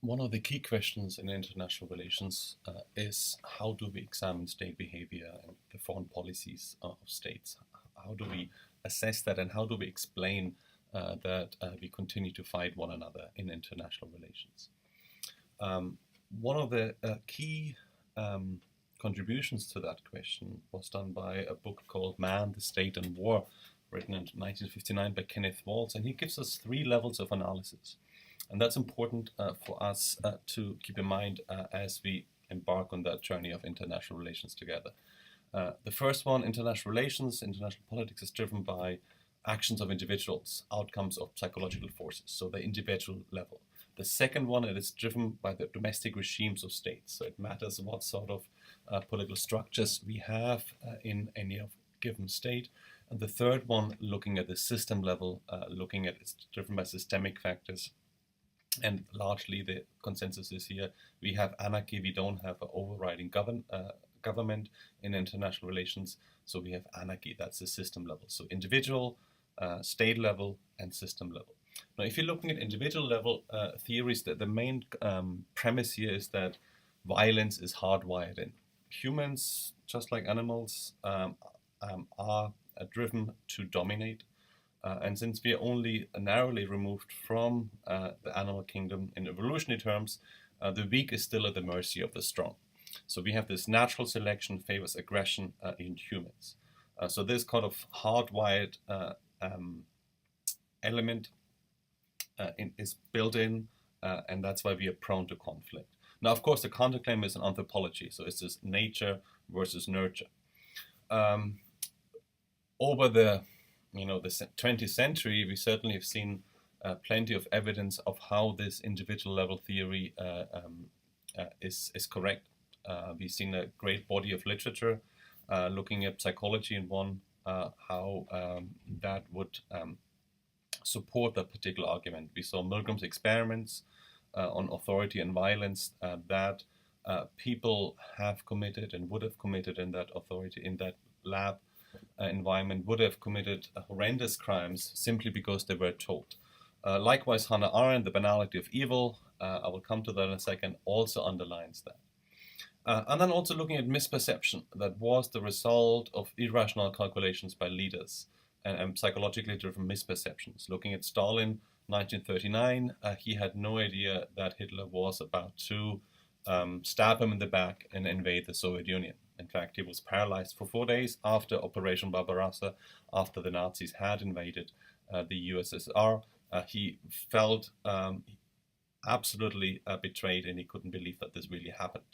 One of the key questions in international relations is how do we examine state behavior and the foreign policies of states? How do we assess that, and how do we explain that we continue to fight one another in international relations? One of the key contributions to that question was done by a book called Man, the State and War, written in 1959 by Kenneth Waltz, and he gives us three levels of analysis. And that's important for us to keep in mind as we embark on that journey of international relations together. The first one, international relations, international politics, is driven by actions of individuals, outcomes of psychological forces, so the individual level. The second one, it is driven by the domestic regimes of states, so it matters what sort of political structures we have in any given state. And the third one, looking at the system level, looking at it's driven by systemic factors. And largely the consensus is here, we have anarchy, we don't have an overriding government in international relations, so we have anarchy, that's the system level. So individual, state level, and system level. Now, if you're looking at individual level theories, the main premise here is that violence is hardwired in. Humans, just like animals, are driven to dominate. And since we are only narrowly removed from the animal kingdom in evolutionary terms, the weak is still at the mercy of the strong. So we have this natural selection favors aggression in humans. So this kind of hardwired element is built in, and that's why we are prone to conflict. Now, of course, the counterclaim is an anthropology, so it's this nature versus nurture. Over the 20th century, we certainly have seen plenty of evidence of how this individual level theory is correct. We've seen a great body of literature looking at psychology in one, how that would support that particular argument. We saw Milgram's experiments on authority and violence that people have committed and would have committed in that authority, in that lab environment, would have committed horrendous crimes simply because they were told. Likewise, Hannah Arendt, The Banality of Evil, I will come to that in a second, also underlines that. And then also looking at misperception, that was the result of irrational calculations by leaders and psychologically driven misperceptions. Looking at Stalin, 1939, he had no idea that Hitler was about to stab him in the back and invade the Soviet Union. In fact, he was paralyzed for 4 days after Operation Barbarossa, after the Nazis had invaded the USSR. He felt absolutely betrayed, and he couldn't believe that this really happened.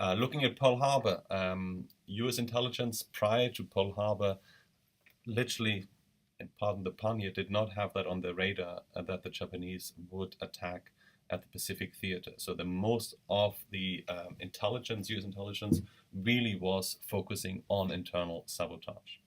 Looking at Pearl Harbor, US intelligence prior to Pearl Harbor literally, and pardon the pun here, did not have that on their radar that the Japanese would attack at the Pacific Theater. So the most of the intelligence, US intelligence, really was focusing on internal sabotage.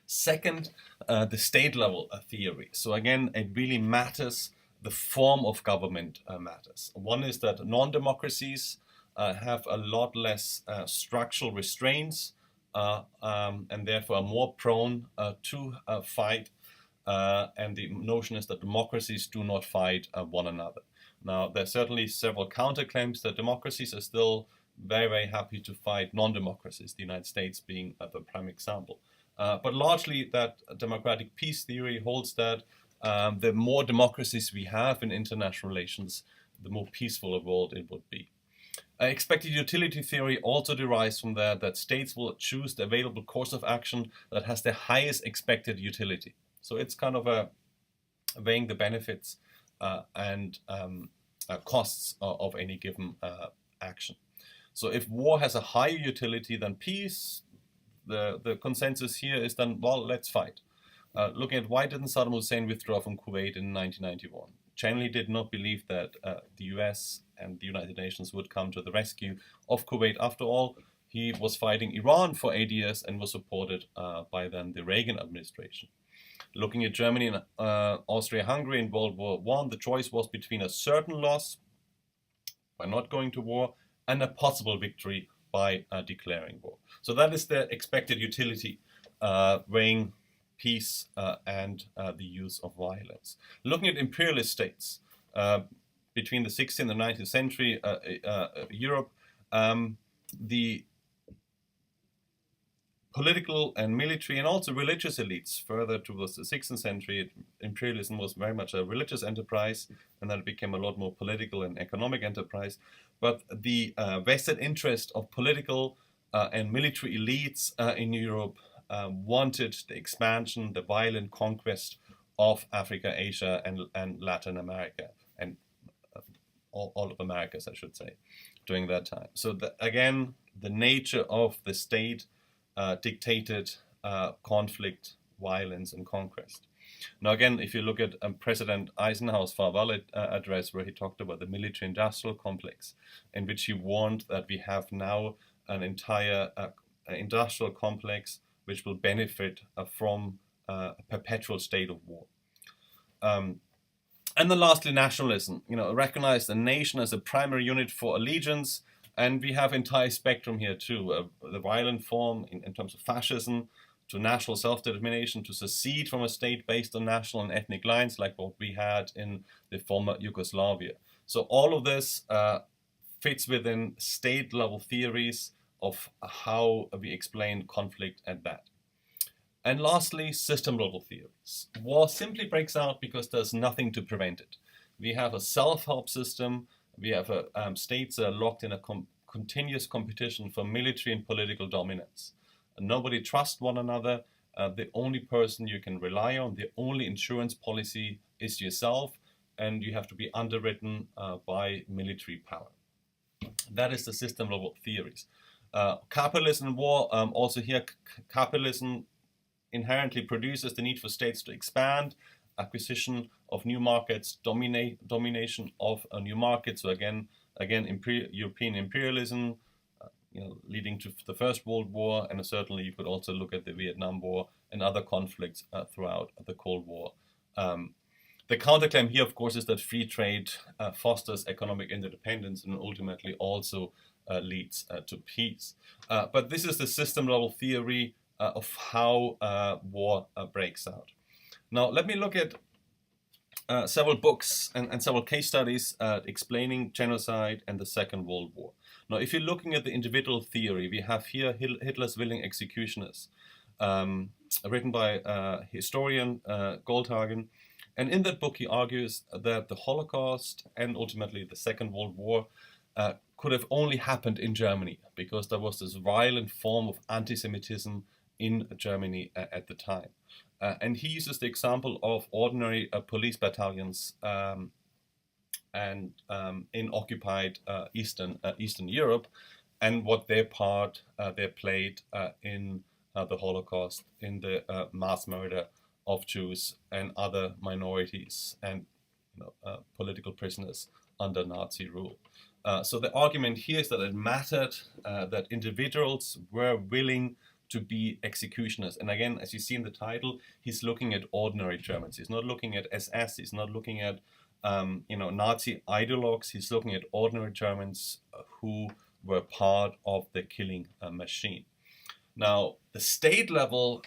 Second, the state level theory. So again, it really matters, the form of government matters. One is that non-democracies have a lot less structural restraints and therefore are more prone to fight. And the notion is that democracies do not fight one another. Now, there are certainly several counterclaims that democracies are still very, very happy to fight non-democracies, the United States being the prime example. But largely that democratic peace theory holds that the more democracies we have in international relations, the more peaceful a world it would be. Expected utility theory also derives from that states will choose the available course of action that has the highest expected utility. So it's kind of weighing the benefits and costs of any given action. So if war has a higher utility than peace, the consensus here is then, well, let's fight. Looking at why didn't Saddam Hussein withdraw from Kuwait in 1991? Generally did not believe that the US and the United Nations would come to the rescue of Kuwait. After all, he was fighting Iran for 8 years and was supported by then the Reagan administration. Looking at Germany and Austria-Hungary in World War I, the choice was between a certain loss by not going to war and a possible victory by declaring war. So that is the expected utility, weighing peace and the use of violence. Looking at imperialist states, between the 16th and 19th century Europe, the political and military and also religious elites further towards the 16th century, imperialism was very much a religious enterprise, and then it became a lot more political and economic enterprise. But the vested interest of political and military elites in Europe wanted the expansion, the violent conquest of Africa, Asia, and Latin America, and all of Americas, I should say, during that time. So again, the nature of the state dictated conflict, violence, and conquest. Now, again, if you look at President Eisenhower's farewell address, where he talked about the military-industrial complex, in which he warned that we have now an entire industrial complex which will benefit from a perpetual state of war. And then lastly, nationalism. Recognize the nation as a primary unit for allegiance. And we have entire spectrum here too, the violent form in terms of fascism, to national self-determination, to secede from a state based on national and ethnic lines, like what we had in the former Yugoslavia. So all of this fits within state-level theories of how we explain conflict and that. And lastly, system-level theories. War simply breaks out because there's nothing to prevent it. We have a self-help system. We have states that are locked in a continuous competition for military and political dominance. And nobody trusts one another. The only person you can rely on, the only insurance policy is yourself, and you have to be underwritten by military power. That is the system-level theories. Capitalism and war, also here, capitalism inherently produces the need for states to expand, acquisition of new markets, domination of a new market. So again, European imperialism, leading to the First World War, and certainly you could also look at the Vietnam War and other conflicts throughout the Cold War. The counterclaim here, of course, is that free trade fosters economic interdependence and ultimately also leads to peace. But this is the system-level theory of how war breaks out. Now, let me look at several books and several case studies explaining genocide and the Second World War. Now, if you're looking at the individual theory, we have here Hitler's Willing Executioners, written by historian Goldhagen. And in that book, he argues that the Holocaust and ultimately the Second World War could have only happened in Germany because there was this violent form of anti-Semitism in Germany at the time. And he uses the example of ordinary police battalions and in occupied Eastern Europe, and what their part they played in the Holocaust, in the mass murder of Jews and other minorities and political prisoners under Nazi rule. So the argument here is that it mattered that individuals were willing to be executioners. And again, as you see in the title, he's looking at ordinary Germans. He's not looking at SS. He's not looking at Nazi ideologues. He's looking at ordinary Germans who were part of the killing machine. Now, the state level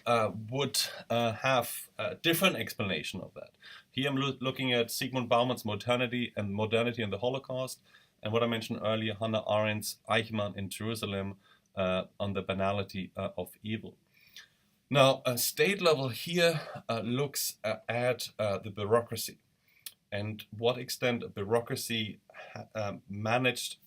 would have a different explanation of that. Here I'm looking at Zygmunt Bauman's Modernity and the Holocaust, and what I mentioned earlier, Hannah Arendt's Eichmann in Jerusalem, on the banality of evil. Now, a state level here looks at the bureaucracy and what extent bureaucracy managed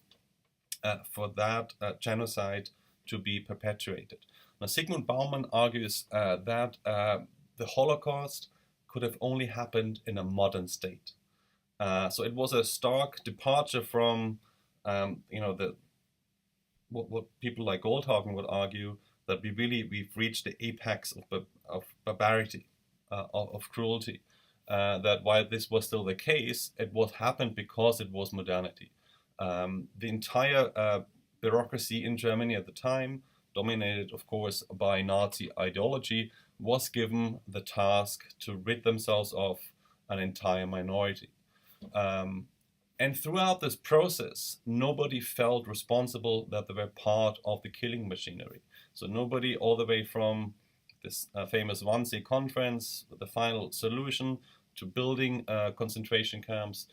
for that genocide to be perpetuated. Now, Zygmunt Bauman argues that the Holocaust could have only happened in a modern state. So it was a stark departure from, what people like Goldhagen would argue, that we've reached the apex of barbarity, of cruelty. That while this was still the case, it was happened because it was modernity. The entire bureaucracy in Germany at the time, dominated of course by Nazi ideology, was given the task to rid themselves of an entire minority. And throughout this process, nobody felt responsible that they were part of the killing machinery. So nobody, all the way from this famous Wannsee conference, the final solution, to building concentration camps,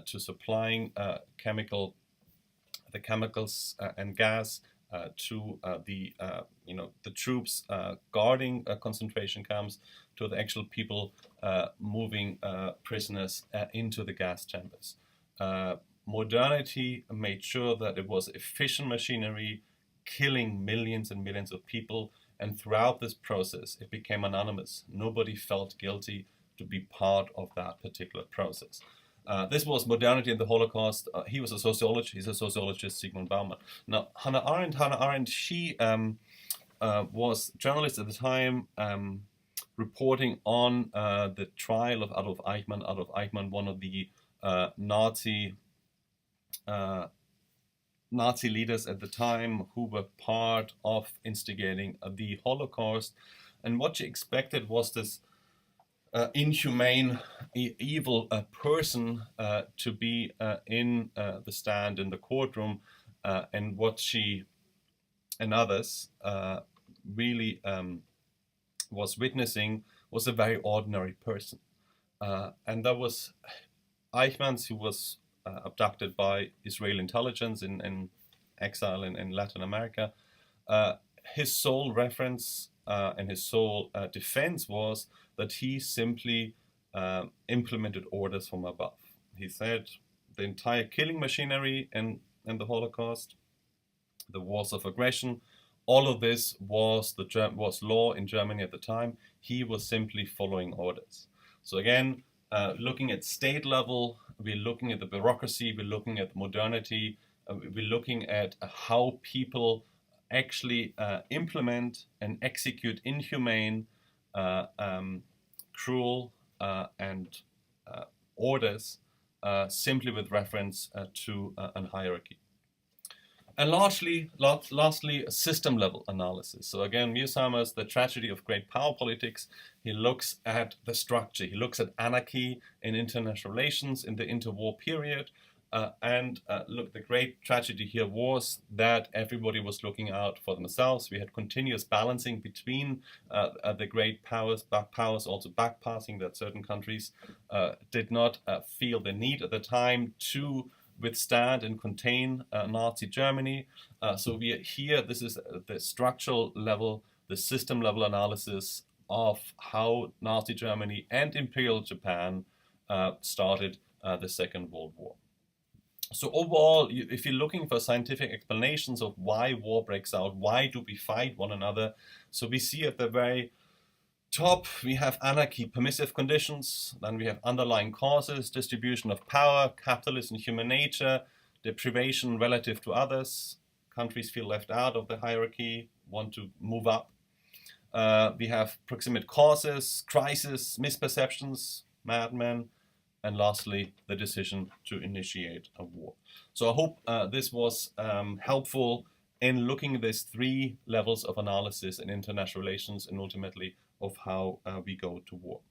to supplying the chemicals and gas to the troops guarding concentration camps, to the actual people moving prisoners into the gas chambers. Modernity made sure that it was efficient machinery killing millions and millions of people, and throughout this process it became anonymous. Nobody felt guilty to be part of that particular process. This was modernity in the Holocaust. He was a sociologist. He's a sociologist, Sigmund Baumann. Now, Hannah Arendt, she was journalist at the time, reporting on the trial of Adolf Eichmann, one of the Nazi leaders at the time, who were part of instigating the Holocaust. And what she expected was this inhumane, evil person to be in the stand in the courtroom, and what she and others really was witnessing was a very ordinary person. And that was Eichmann, who was abducted by Israeli intelligence in exile in Latin America. His sole reference and his sole defense was that he simply implemented orders from above. He said the entire killing machinery in the Holocaust, the wars of aggression, all of this was law in Germany at the time. He was simply following orders. So again, looking at state level, we're looking at the bureaucracy, we're looking at modernity, we're looking at how people actually implement and execute inhumane, cruel and orders simply with reference to a hierarchy. And lastly, a system-level analysis. So again, Mearsheimer's The Tragedy of Great Power Politics. He looks at the structure. He looks at anarchy in international relations in the interwar period. Look, the great tragedy here was that everybody was looking out for themselves. We had continuous balancing between the great powers also backpassing, that certain countries did not feel the need at the time to withstand and contain Nazi Germany. So we are here, this is the structural level, the system level analysis of how Nazi Germany and Imperial Japan started the Second World War. So overall, if you're looking for scientific explanations of why war breaks out, why do we fight one another, so we see at the very top, we have anarchy, permissive conditions, then we have underlying causes, distribution of power, capitalism, human nature, deprivation relative to others, countries feel left out of the hierarchy, want to move up. We have proximate causes, crisis, misperceptions, madmen, and lastly, the decision to initiate a war. So I hope this was helpful in looking at these three levels of analysis in international relations and ultimately of how we go to war.